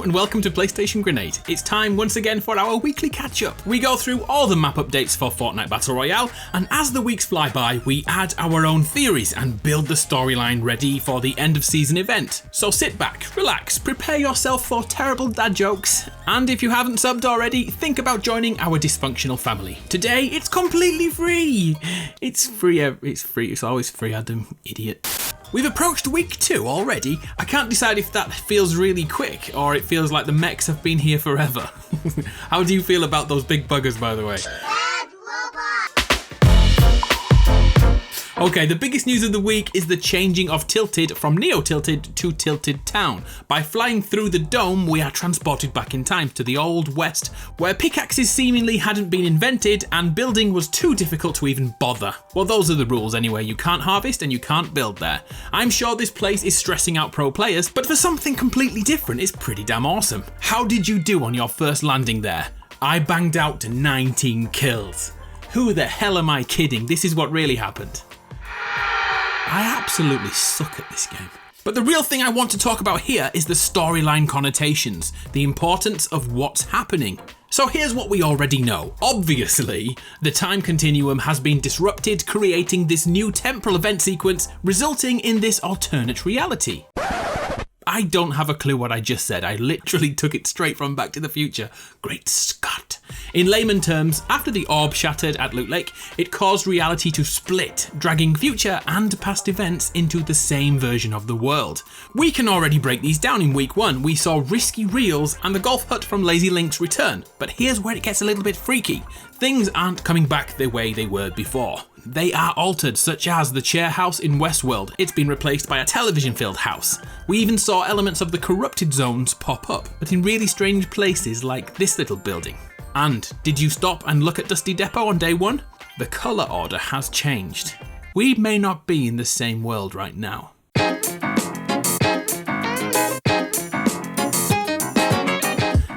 and welcome to PlayStation Grenade. It's time once again for our weekly catch-up. We go through all the map updates for Fortnite Battle Royale, and as the weeks fly by, we add our own theories and build the storyline ready for the end of season event. So sit back, relax, prepare yourself for terrible dad jokes, and if you haven't subbed already, think about joining our dysfunctional family. Today, it's completely free! It's free, it's always free, Adam, idiot. We've approached week 2 already. I can't decide if that feels really quick or it feels like the mechs have been here forever. How do you feel about those big buggers, by the way? Okay, the biggest news of the week is the changing of Tilted from Neo-Tilted to Tilted Town. By flying through the dome, we are transported back in time to the Old West, where pickaxes seemingly hadn't been invented and building was too difficult to even bother. Well, those are the rules anyway. You can't harvest and you can't build there. I'm sure this place is stressing out pro players, but for something completely different, it's pretty damn awesome. How did you do on your first landing there? I banged out 19 kills. Who the hell am I kidding? This is what really happened. I absolutely suck at this game. But the real thing I want to talk about here is the storyline connotations, the importance of what's happening. So here's what we already know. Obviously, the time continuum has been disrupted, creating this new temporal event sequence, resulting in this alternate reality. I don't have a clue what I just said. I literally took it straight from Back to the Future. Great Scott. In layman terms, after the orb shattered at Loot Lake, it caused reality to split, dragging future and past events into the same version of the world. We can already break these down in week 1. We saw Risky Reels and the golf hut from Lazy Link's return. But here's where it gets a little bit freaky. Things aren't coming back the way they were before. They are altered, such as the chair house in Westworld. It's been replaced by a television-filled house. We even saw elements of the corrupted zones pop up, but in really strange places like this little building. And did you stop and look at Dusty Depot on day 1? The colour order has changed. We may not be in the same world right now.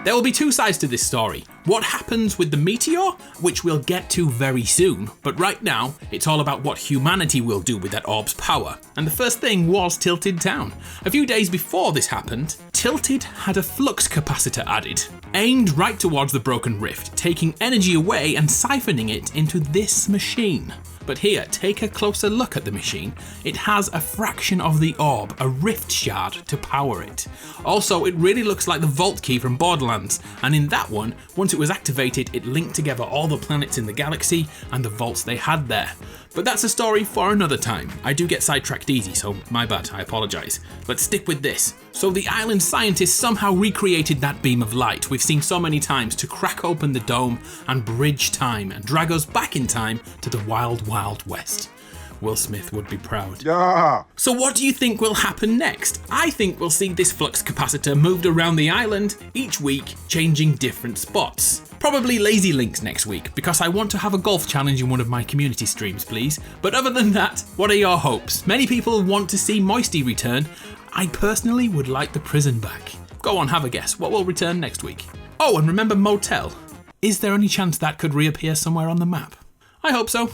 There will be 2 sides to this story. What happens with the meteor, which we'll get to very soon, but right now, it's all about what humanity will do with that orb's power. And the first thing was Tilted Town. A few days before this happened, Tilted had a flux capacitor added, aimed right towards the broken rift, taking energy away and siphoning it into this machine. But here, take a closer look at the machine. It has a fraction of the orb, a rift shard, to power it. Also, it really looks like the vault key from Borderlands, and in that one, once it was activated, it linked together all the planets in the galaxy and the vaults they had there. But that's a story for another time. I do get sidetracked easy, so my bad, I apologise. But stick with this. So the island scientists somehow recreated that beam of light we've seen so many times to crack open the dome and bridge time and drag us back in time to the wild, wild west. Will Smith would be proud. Yeah. So what do you think will happen next? I think we'll see this flux capacitor moved around the island each week, changing different spots. Probably Lazy Links next week, because I want to have a golf challenge in one of my community streams, please. But other than that, what are your hopes? Many people want to see Moisty return. I personally would like the prison back. Go on, have a guess. What will return next week? Oh, and remember Motel. Is there any chance that could reappear somewhere on the map? I hope so.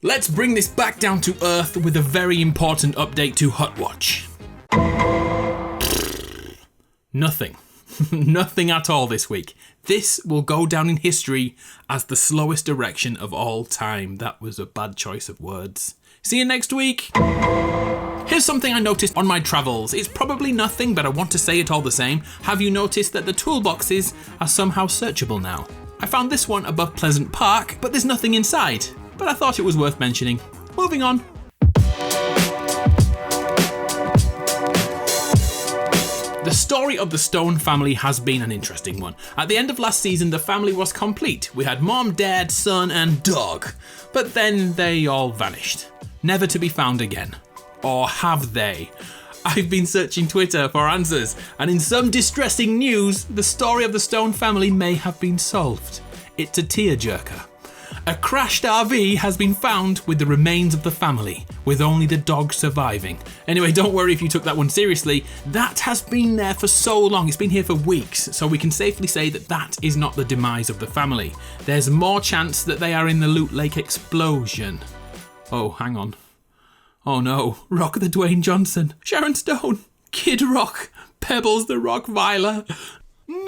Let's bring this back down to earth with a very important update to Hutwatch. Nothing. Nothing at all this week. This will go down in history as the slowest direction of all time. That was a bad choice of words. See you next week. Here's something I noticed on my travels. It's probably nothing, but I want to say it all the same. Have you noticed that the toolboxes are somehow searchable now? I found this one above Pleasant Park, but there's nothing inside. But I thought it was worth mentioning. Moving on. The story of the Stone family has been an interesting one. At the end of last season, the family was complete. We had mom, dad, son, and dog. But then they all vanished. Never to be found again. Or have they? I've been searching Twitter for answers, and in some distressing news, the story of the Stone family may have been solved. It's a tearjerker. A crashed RV has been found with the remains of the family, with only the dog surviving. Anyway, don't worry if you took that one seriously. That has been there for so long. It's been here for weeks, so we can safely say that that is not the demise of the family. There's more chance that they are in the Loot Lake explosion. Oh, hang on. Oh no, Rock the Dwayne Johnson, Sharon Stone, Kid Rock, Pebbles the Rock Viler. No!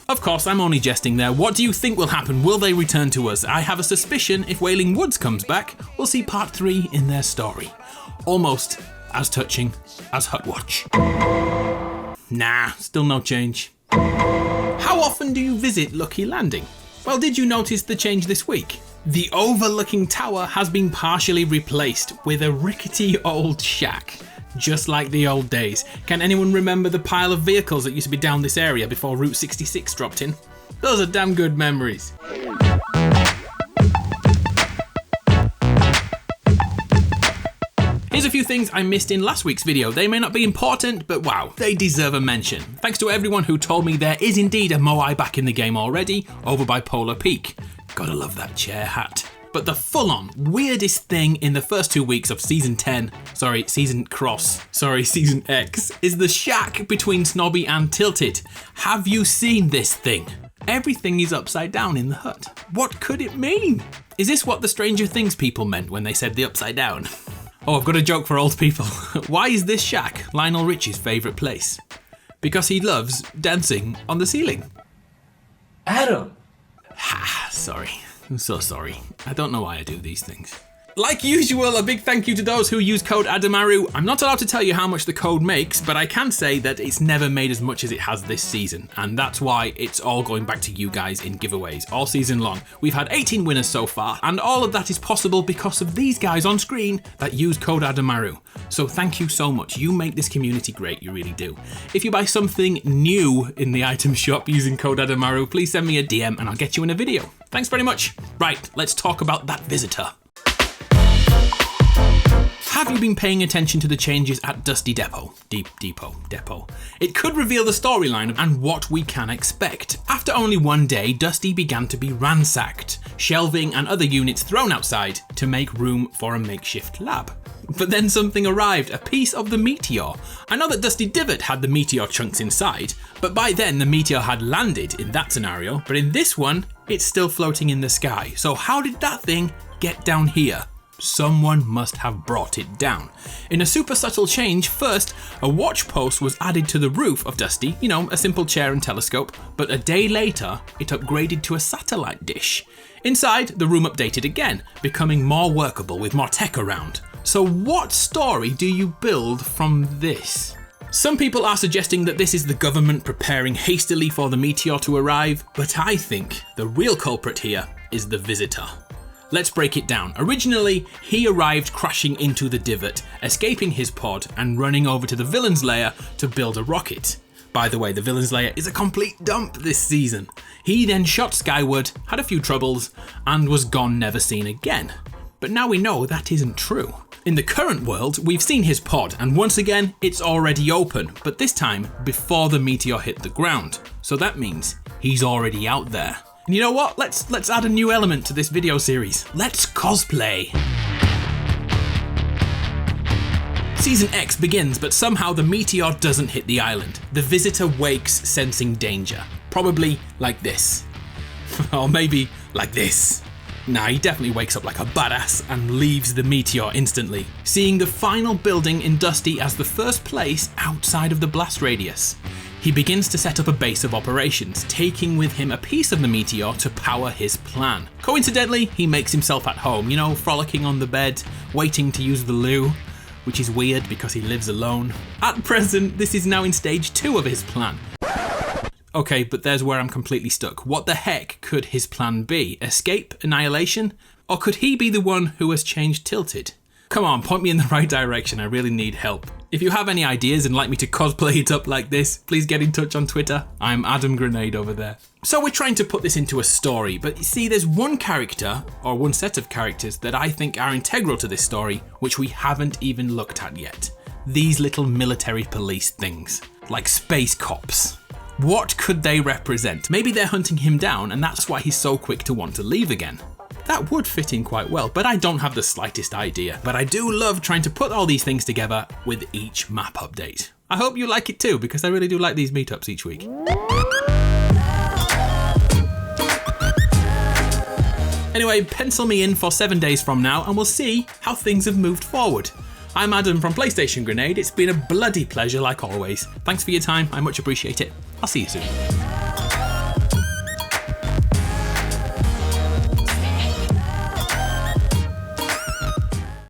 Of course, I'm only jesting there. What do you think will happen? Will they return to us? I have a suspicion if Wailing Woods comes back, we'll see part 3 in their story. Almost as touching as Hut Watch. Nah, still no change. How often do you visit Lucky Landing? Well, did you notice the change this week? The overlooking tower has been partially replaced with a rickety old shack, just like the old days. Can anyone remember the pile of vehicles that used to be down this area before Route 66 dropped in? Those are damn good memories. Here's a few things I missed in last week's video. They may not be important, but wow, they deserve a mention. Thanks to everyone who told me there is indeed a Moai back in the game already, over by Polar Peak. Gotta love that chair hat. But the full-on weirdest thing in the first 2 weeks of Season X, is the shack between Snobby and Tilted. Have you seen this thing? Everything is upside down in the hut. What could it mean? Is this what the Stranger Things people meant when they said the upside down? Oh, I've got a joke for old people. Why is this shack Lionel Richie's favourite place? Because he loves dancing on the ceiling. Adam! Sorry. I'm so sorry. I don't know why I do these things. Like usual, a big thank you to those who use code Adamaru. I'm not allowed to tell you how much the code makes, but I can say that it's never made as much as it has this season, and that's why it's all going back to you guys in giveaways all season long. We've had 18 winners so far, and all of that is possible because of these guys on screen that use code Adamaru. So thank you so much. You make this community great, you really do. If you buy something new in the item shop using code Adamaru, please send me a DM and I'll get you in a video. Thanks very much. Right, let's talk about that visitor. Have you been paying attention to the changes at Dusty Depot? Depot. It could reveal the storyline and what we can expect. After only one day, Dusty began to be ransacked, shelving and other units thrown outside to make room for a makeshift lab. But then something arrived, a piece of the meteor. I know that Dusty Divot had the meteor chunks inside, but by then the meteor had landed in that scenario, but in this one, it's still floating in the sky. So how did that thing get down here? Someone must have brought it down. In a super subtle change, first, a watch post was added to the roof of Dusty, you know, a simple chair and telescope, but a day later, it upgraded to a satellite dish. Inside, the room updated again, becoming more workable with more tech around. So what story do you build from this? Some people are suggesting that this is the government preparing hastily for the meteor to arrive, but I think the real culprit here is the visitor. Let's break it down. Originally, he arrived crashing into the divot, escaping his pod and running over to the villain's lair to build a rocket. By the way, the villain's lair is a complete dump this season. He then shot skyward, had a few troubles, and was gone, never seen again. But now we know that isn't true. In the current world, we've seen his pod, and once again, it's already open, but this time before the meteor hit the ground. So that means he's already out there. And you know what? Let's add a new element to this video series. Let's cosplay. Season X begins, but somehow the meteor doesn't hit the island. The visitor wakes, sensing danger. Probably like this. Or maybe like this. Nah, he definitely wakes up like a badass and leaves the meteor instantly, seeing the final building in Dusty as the first place outside of the blast radius. He begins to set up a base of operations, taking with him a piece of the meteor to power his plan. Coincidentally, he makes himself at home, you know, frolicking on the bed, waiting to use the loo, which is weird because he lives alone. At present, this is now in stage 2 of his plan. Okay, but there's where I'm completely stuck. What the heck could his plan be? Escape? Annihilation? Or could he be the one who has changed Tilted? Come on, point me in the right direction, I really need help. If you have any ideas and like me to cosplay it up like this, please get in touch on Twitter. I'm Adam Grenade over there. So we're trying to put this into a story, but you see there's one character, or one set of characters, that I think are integral to this story, which we haven't even looked at yet. These little military police things, like space cops. What could they represent? Maybe they're hunting him down and that's why he's so quick to want to leave again. That would fit in quite well, but I don't have the slightest idea. But I do love trying to put all these things together with each map update. I hope you like it too, because I really do like these meetups each week. Anyway, pencil me in for 7 days from now and we'll see how things have moved forward. I'm Adam from PlayStation Grenade. It's been a bloody pleasure like always. Thanks for your time, I much appreciate it. I'll see you soon.